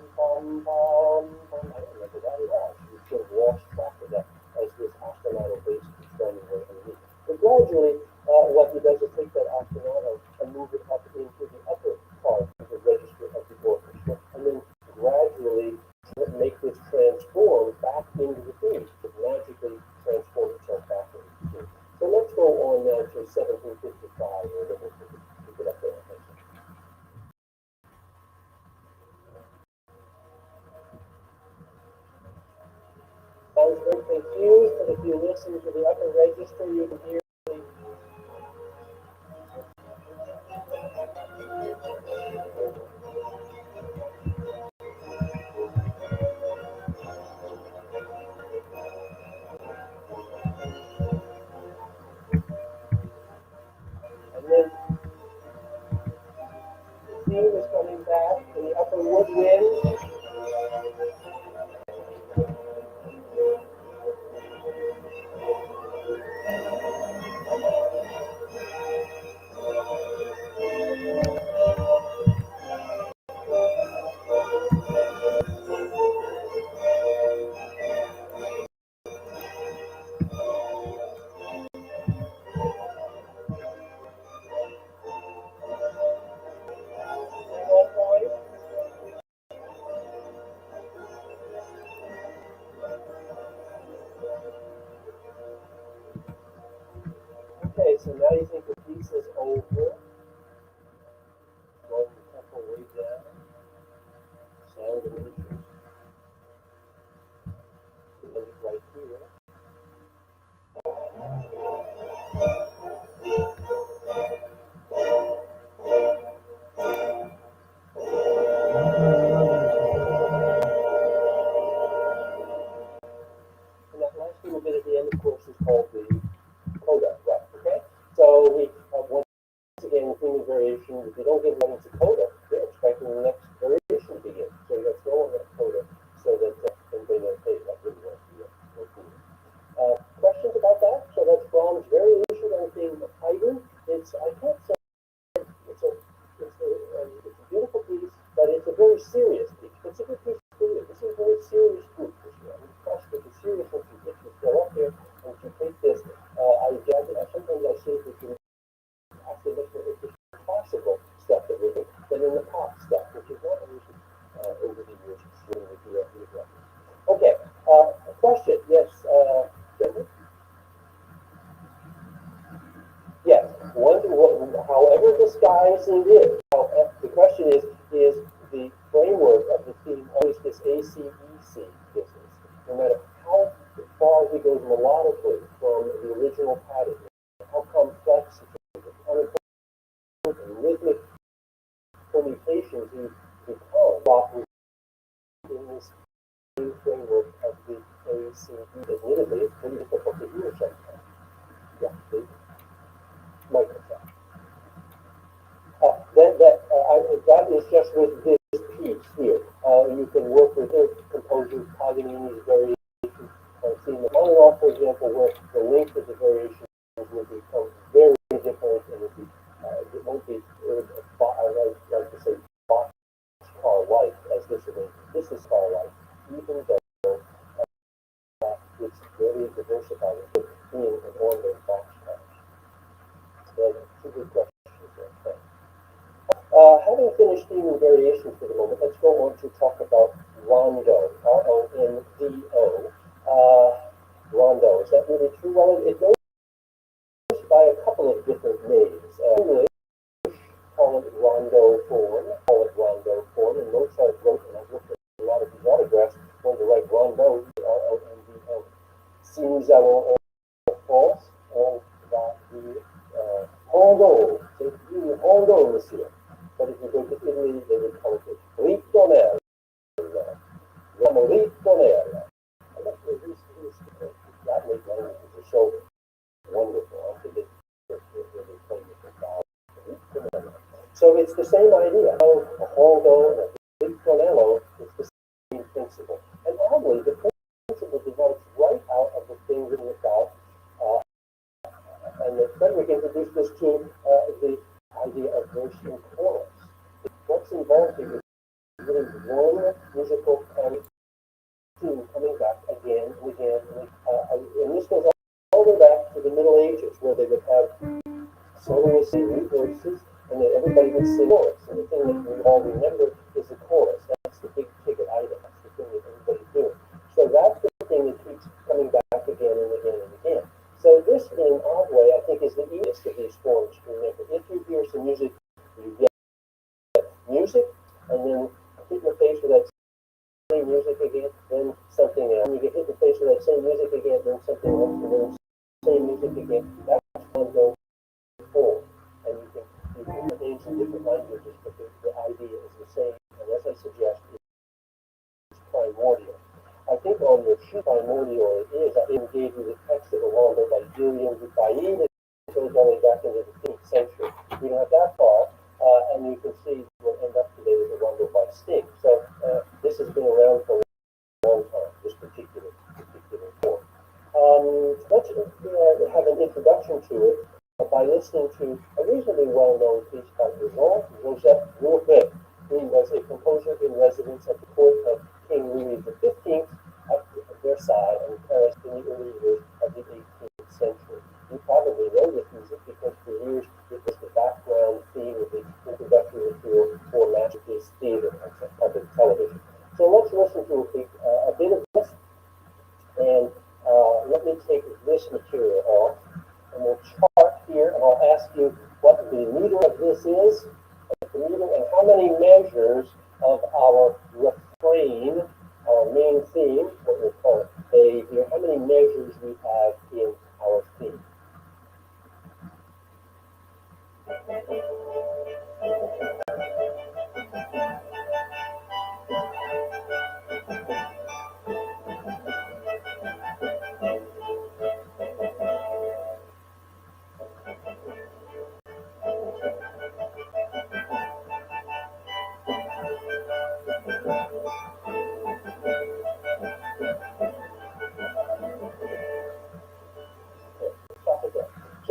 remember that at all. You sort of lost track of that as this ostinato bass is thrown away underneath. But gradually, what he does is take that ostinato and move it up into the upper part of the register of the orchestra, and then gradually make this transform back into the theme, to magically transform itself back into the theme. So let's go on now to 1755, or then we'll pick it up there. Sounds very confused, but if you listen to the upper register, you can hear and then the theme is coming back in the upper woodwind. Okay, so now you think the piece is over. Going the tempo way down. Sound diminishing. Let it right here. very serious piece. It's a good piece of theater. This is a very serious group this year. I'm impressed with the seriousness with which you go up there and to take this. Sometimes I see that you actually look at the classical stuff that we're doing than in the pop stuff, which is not usually over the years doing with the records. Okay, a question. Yes, Denver? Yes, however disguised it is, the question is the framework of the theme always this ACEC business? No matter how far he goes melodically from the original pattern, how complex it is, how important rhythmic permutations he becomes in this new framework of the ACE. Admittedly, it's pretty difficult to hear sometimes. Yeah, please. Microphone. That is just with this piece here. You can work with other composers, Paganini's variations, on and off, for example, where the length of the variations will become very different, and it won't be, I like to say, boxcar-like as this arrangement. This is car-like, even though it's very diversified, being an order of boxcar. Two good questions there. Thanks. Having finished theme and variations for the moment, let's go on to talk about rondo. R-O-N-D-O. Rondo. Is that really true? Well, it goes by a couple of different names. English call it rondo form, and Mozart wrote, and I've looked at a lot of his autographs, when to write rondo, R-O-N-D-O. Seems France, on va dire rondo. C'est du rondo, monsieur. But if you go to Italy, they would call it ritornello. Ritornello. And that's these Latin languages are so wonderful. I think they're really playing with the vowels. So it's the same idea. A rondo and a ritornello is the same principle. And oddly, the principle develops right out of the thing written about, and Frederick introduced this to the idea of verse and chorus. What's involved here is really one musical theme coming back again and again. And this goes all the way back to the Middle Ages, where they would have soloists sing voices, and then everybody would sing chorus. And the thing that we all remember is the chorus. That's the big ticket item. That's the thing that everybody's doing. So that's the thing that keeps coming back again and again and again. So this, in an odd way, I think, is the easiest of these forms to remember. If you hear some music, you get music, and then hit your face with that same music again, then something else. And you get hit the face with that same music again, then something else, and then same music again. That's rondo form. And you can put names in different languages, but the idea is the same. And as I suggest, it's primordial. I think on your sheet primordial it is. I even gave you the text of the rondo by Gubaev. It goes all the way back into the 15th century. We don't have that far, and you can see we'll end up today with the rondo by Sting. So this has been around for a long time, this particular form. Let's have an introduction to it by listening to a reasonably well-known piece by Joseph Gubaev, who was a composer in residence at the court of King Louis XV at Versailles and Paris in the early years of the 18th century. You probably know this music because for years it was the background theme of the introductory material for Masterpiece Theater on public television. So let's listen to a bit of this, and let me take this material off, and we'll chart here, and I'll ask you what the meter of this is, and how many measures of our refrain, our main theme, what we'll call it A here, how many measures we have in our theme.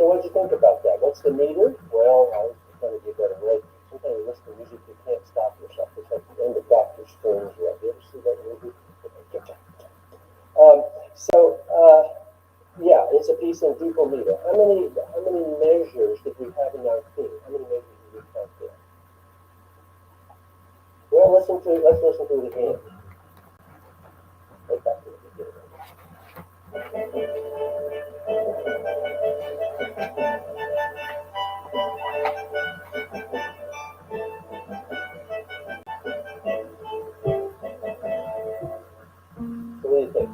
So what did you think about that? What's the meter? Well, I was trying to give that a break. Sometimes you listen to music, you can't stop yourself. It's like the end of see that movie? Yeah, it's a piece in depot meter. How many measures did we have in our theme? How many measures did we count there? Well, let's listen to it again. Right back to the beginning. So what do you think?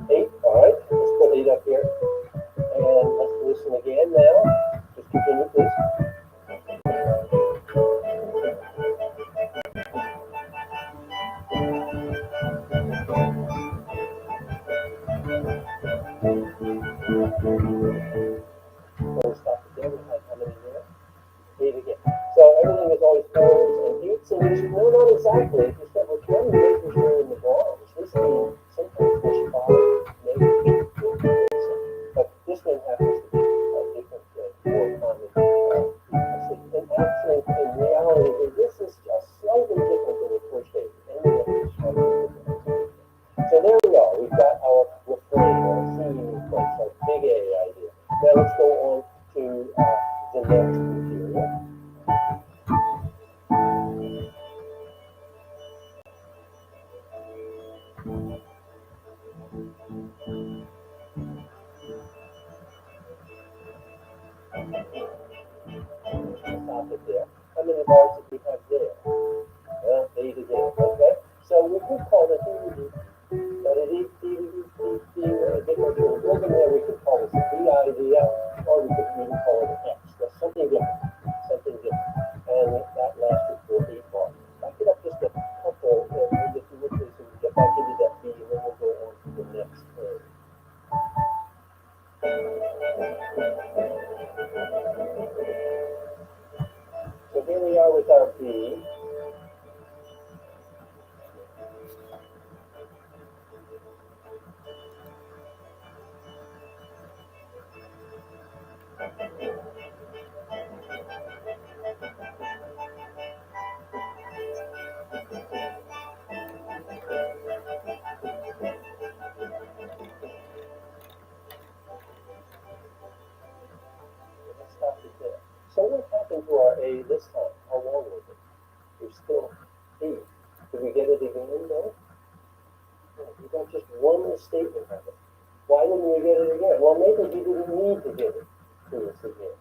8, all right, let's put 8 up here. And let's listen again now. Just continue, please. So we stop it there. We had how many there? 8 again. So everything is always 4s and 8s, and we should know not exactly. Just that we're counting measures here in the bronze. This means sometimes there's 5 measures. But this one happens to be a different, more common. And actually, in reality, this is just slightly different than the first 8. Any of these slightly different. So there we are. We've got our refrain, our theme, our big A idea. Now let's go on to the next material. Stop it there. How many bars did we have there? Well, 8 again. Okay. So we could call it DVD. But it is a different organ there. We could call it a VIVL, or we could even call it an X. That's something different. Something different. And that lasted for 8 bars. Back it up just a couple, and if you look at this, and get back into that B, and then we'll go on to the next thing. So here we are with our B. Let's stop it there. So what happened to our A this time? How long was it? We're still B. Did we get it again? No. We got just one statement of it. Why didn't we get it again? Well, maybe we didn't need to get it to us again.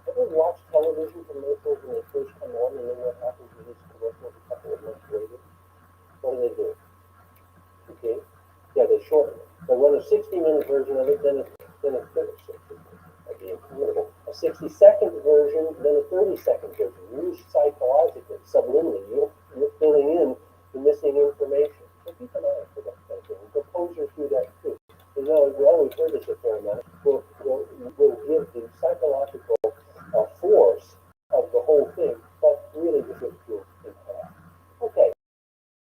Ever watch television commercials when they first come on, and then what happens to these commercials a couple of months later? What do? Okay? Yeah, they shorten it. They run a 60-minute version of it, then a 30-second. That'd be incredible. A 60-second version, then a 30-second version. Used psychologically, subliminally. You're filling in the missing information. So keep an eye out for that kind of thing. Composers do that too. You know, we always heard this a fair amount. We'll give the psychological force of the whole thing, but really just a few in half. Okay.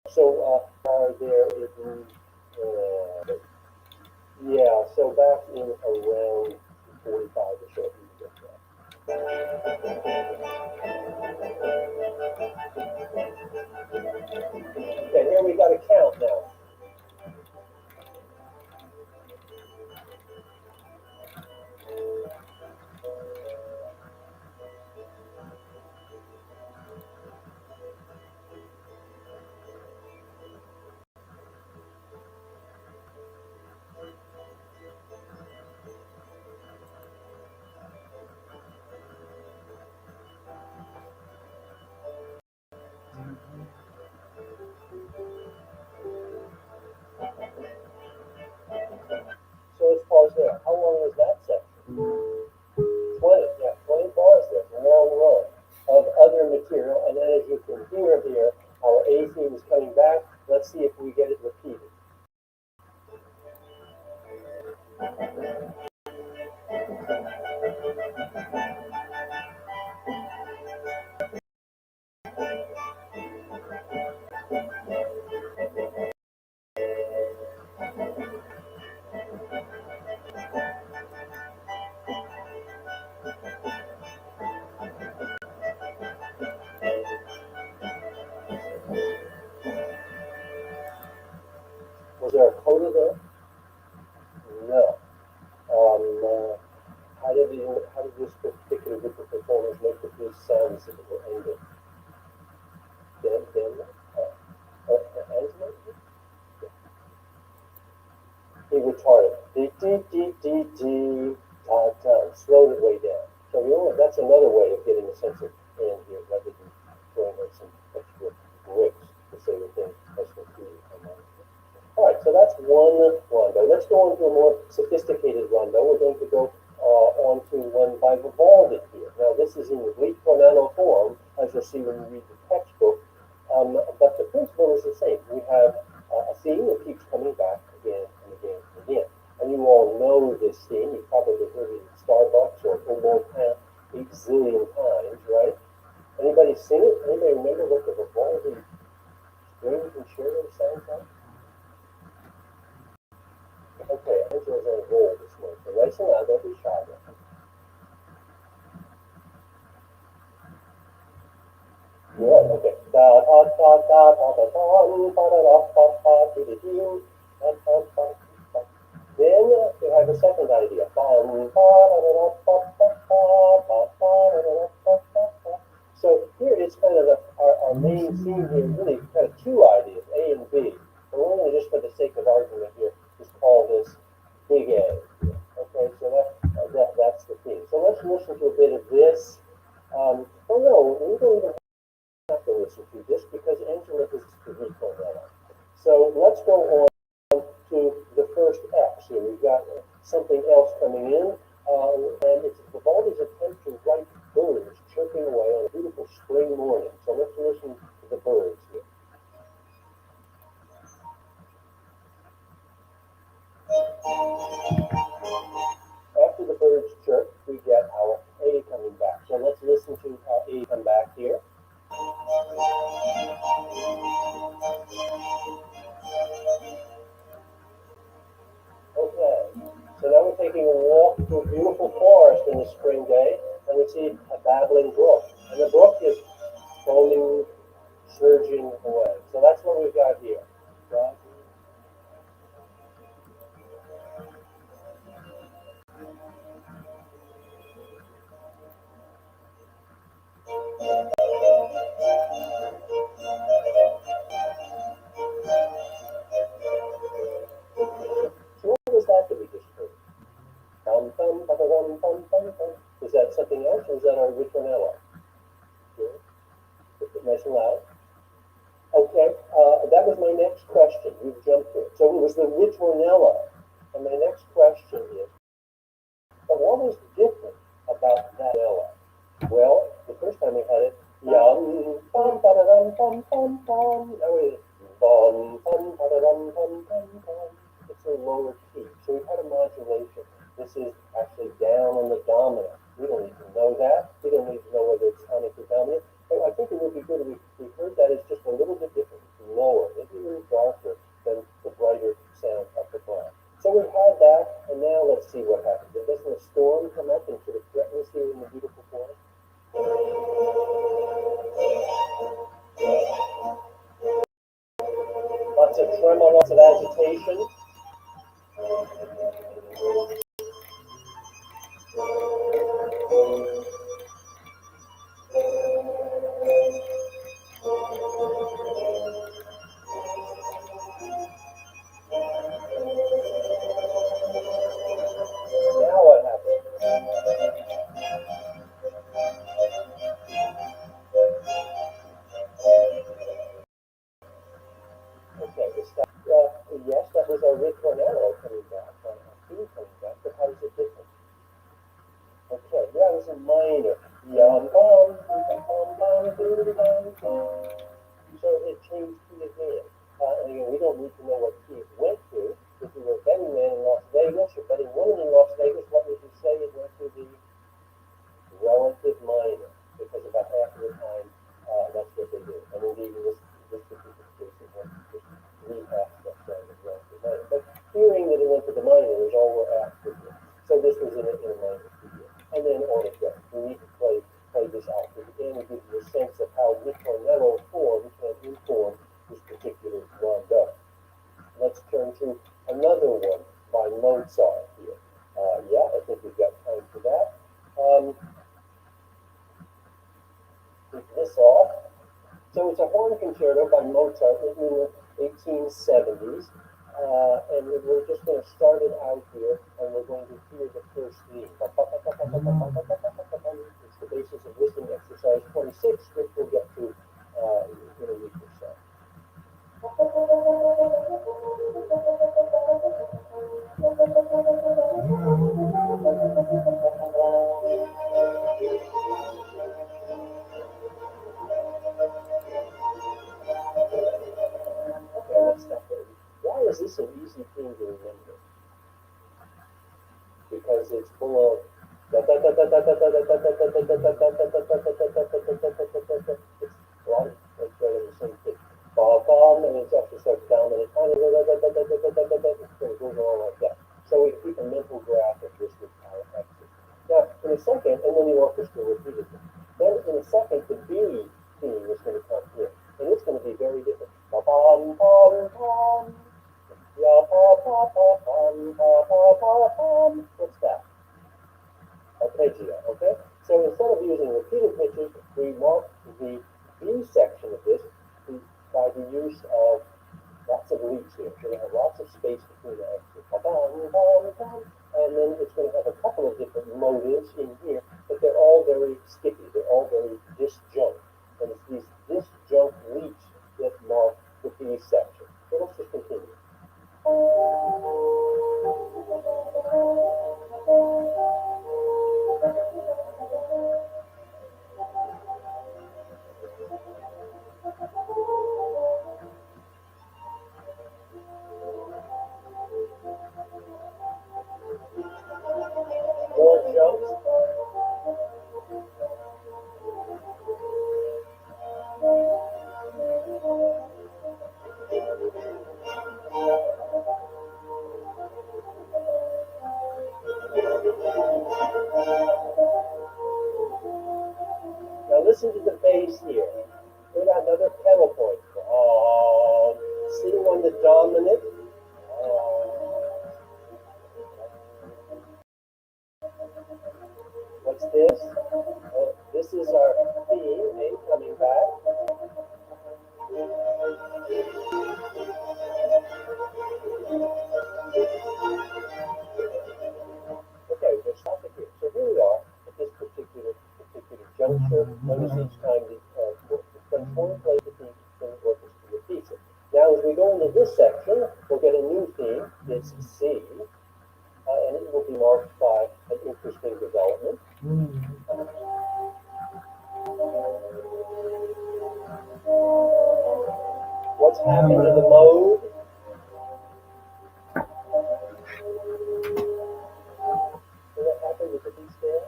So there is yeah, so back in around 45 or so, you get that. Okay, here we got a count now. So let's pause there. How long was that section? 20, yeah, 20 bars there, a long row of other material. And then as you can hear here, our A theme is coming back. Let's see if we get it repeated. Is there a coda there? No. How did this particular group of performers make the piece sound as if it were ending? Dan, Angela? He retarded. Slowed it way down. So that's another way of getting a sense of hand here, rather than throwing in some extra bricks to say the thing as the key. All right, so that's one rondo. Let's go on to a more sophisticated rondo. We're going to go on to one by Vivaldi here. Now, this is in the ritornello form, as you'll see when you read the textbook, but the principle is the same. We have a theme that keeps coming back again and again and again. And you all know this theme. You've probably heard it at Starbucks or Humboldt 8 zillion times, right? Anybody sing it? Anybody remember what the Vivaldi string concerto sounds like? Okay, Angela's on a roll this morning. So listen out, don't be shy. Yeah, okay. Da da da da da da da da da da da. Then we have a second idea. So here it's kind of our main theme here, really kind of two ideas, A and B. But we're going to, just for the sake of argument here, just call this big A. Okay, so that's the theme. So let's listen to a bit of this. Oh no, we don't even have to listen to this because Angela is the ritornello. So let's go on to the first X here. We've got something else coming in, and it's Vivaldi's attempt to write birds chirping away on a beautiful spring morning. So let's listen to the birds here. After the birds chirp, we get our A coming back. So let's listen to our A come back here. Okay, so now we're taking a walk through a beautiful forest in the spring day, and we see a babbling brook. And the brook is foaming, surging away. So that's what we've got here. Right? So what was that we just heard? Dum dum ba dum dum dum dum. Is that something else, or is that our ritornello? Nice and loud. Okay, that was my next question. You've jumped to it. So it was the ritornello. And my next question is, but what was different about that melody? Well, the first time we had it, yum, bum, ba da dum, bum, bum, bum. Now it is bum, bum, ba da dum, bum, bum, bum. It's a lower key. So we've had a modulation. This is actually down on the dominant. We don't need to know that. We don't need to know whether it's tonic or dominant. But I think it would be good if we heard that it's just a little bit different. It's lower, maybe a little darker than the brighter sound up above. So we've had that, and now let's see what happens. Doesn't a storm come up and sort of threaten us here in the beautiful forest? Lots of tremor, lots of agitation. Now what happens? Okay, yes, that was our ritornello coming back, our theme coming back, but how is it different? Okay, that was a minor. Yum, bum, bum, bum, bum, bum, bum. So it changed key again. And again, we don't need to know what key it went to. If you were a betting man in Las Vegas or betting woman in Las Vegas, what would you say it went to the relative minor? Because about half of the time, that's what they do. And indeed, in this particular case, it went to just 3/2 that sound of relative minor. But hearing that it went to the minor is all we're asked to do. So this was in a minor key. And then on it goes. We need to play this out. Because again, it gives you a sense of how ritornello form can inform this particular rondo. Let's turn to another one by Mozart here. Yeah, I think we've got time for that. Take this off. So it's a horn concerto by Mozart written in the 1870s. And we're just going to start it out here, and we're going to hear the first theme. It's the basis of listening exercise 26, which we'll get to in a week or so. Okay, let's stop there. Why is this an easy thing to remember? Because it's full of it's a lot of the same thing. And it actually starts down and it kind of goes along like that. So we keep a mental graph of this with our X's. Now, in a second, and then the orchestra repeats it. Then in a second, the B theme is going to come here. And it's going to be very different. What's that? Arpeggio, okay? So instead of using repeated pitches, we mark the B section of this by the use of lots of leaps here. We're going to have lots of space between the X's. And then it's going to have a couple of different motives in here, but they're all very sticky. They're all very disjunct. And it's these disjunct leaps that mark the B section. So let's just continue. More jumps. Now listen to the bass here. We got another pedal point. Sitting on the dominant. What's this? This is our theme, A coming back. Okay, we're stopping here. So here we are at this particular juncture. Notice each time the French horn plays the theme, then the orchestra repeats it. Now, as we go into this section, we'll get a new theme. It's C. And it will be marked by an interesting development. What's happened to the mode? So what happened with the beats there?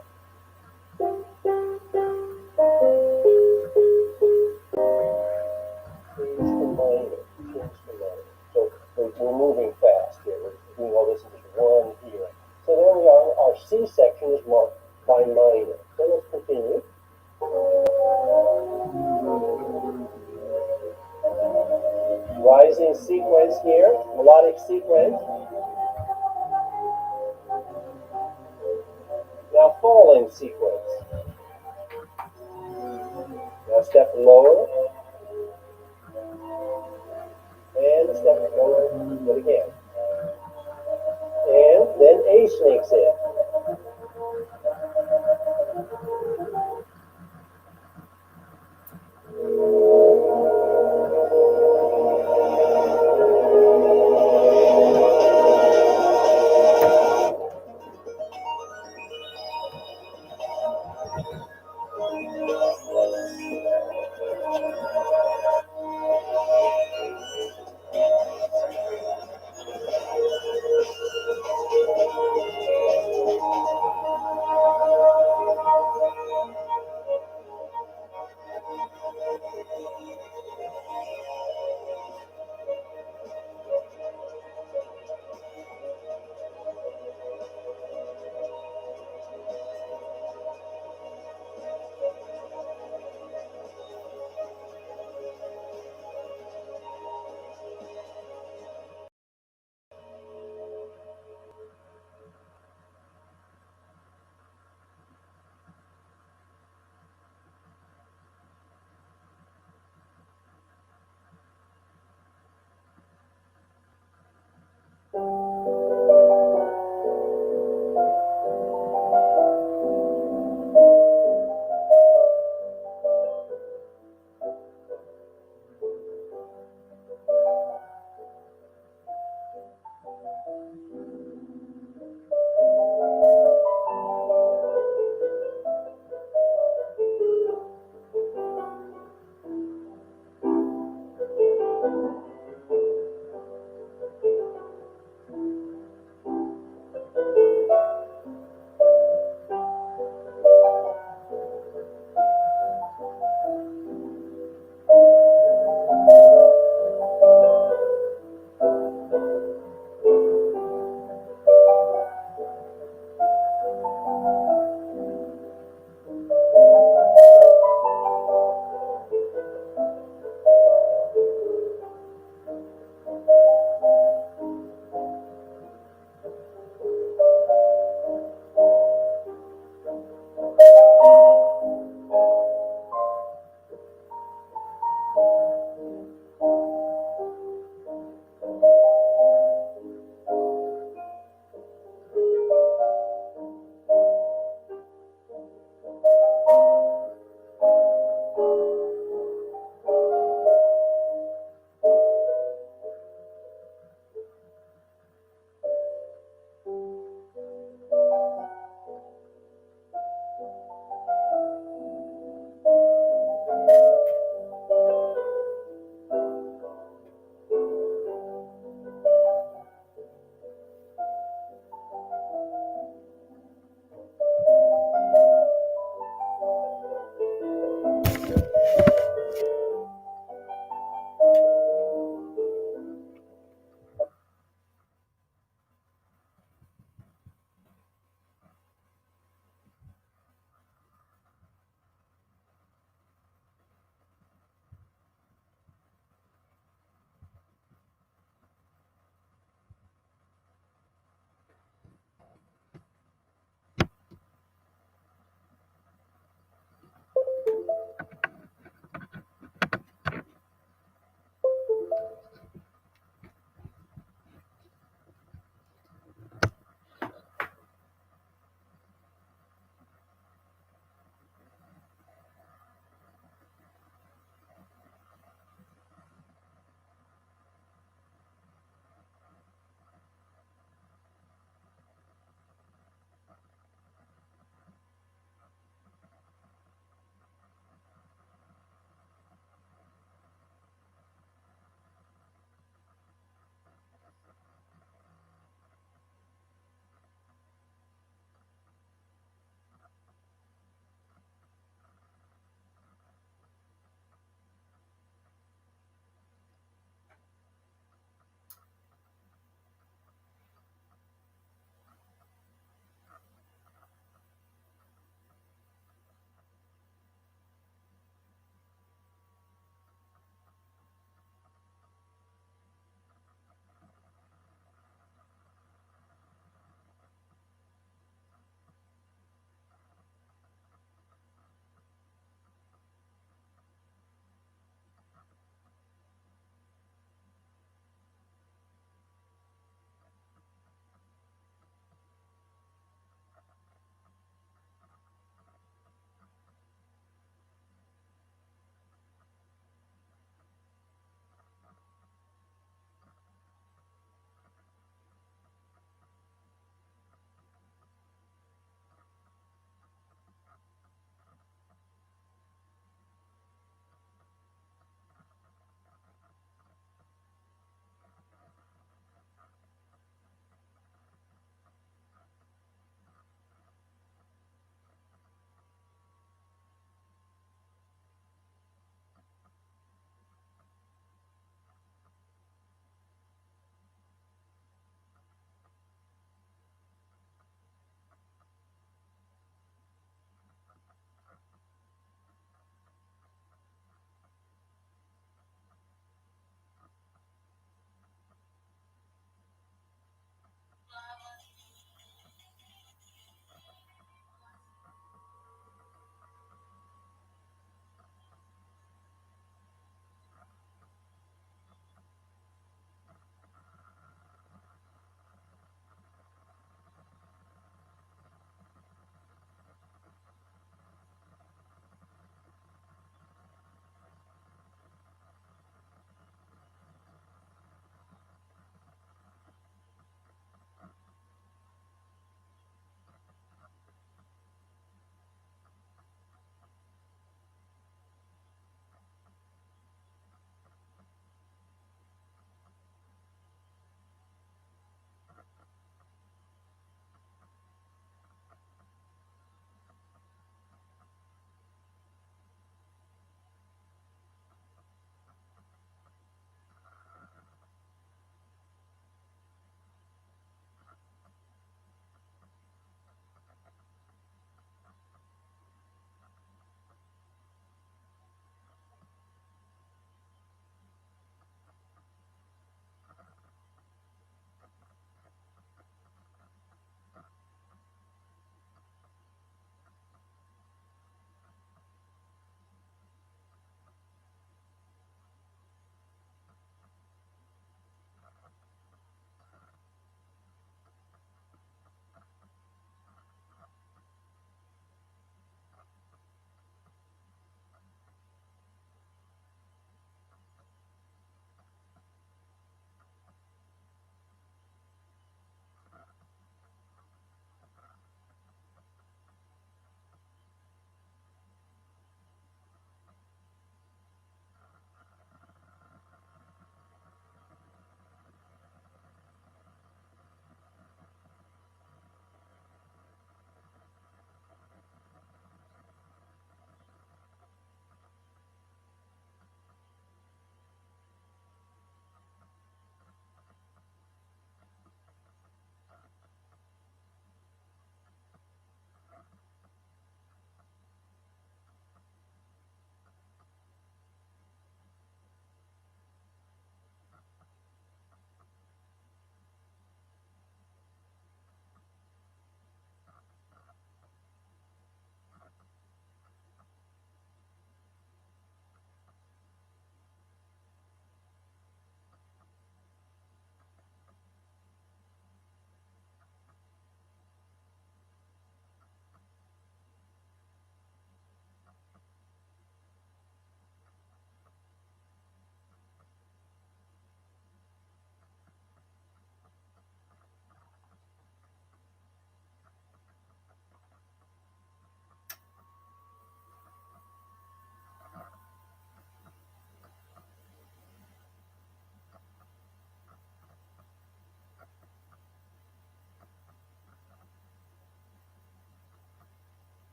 Change to minor. So we're moving fast here. We're doing all this in just one here. So there we are. Our C section is marked by minor. So let's continue. Rising sequence here, melodic sequence. Now falling sequence. Now step lower. And a step lower, do it again. And then A sneaks in.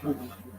Мгм.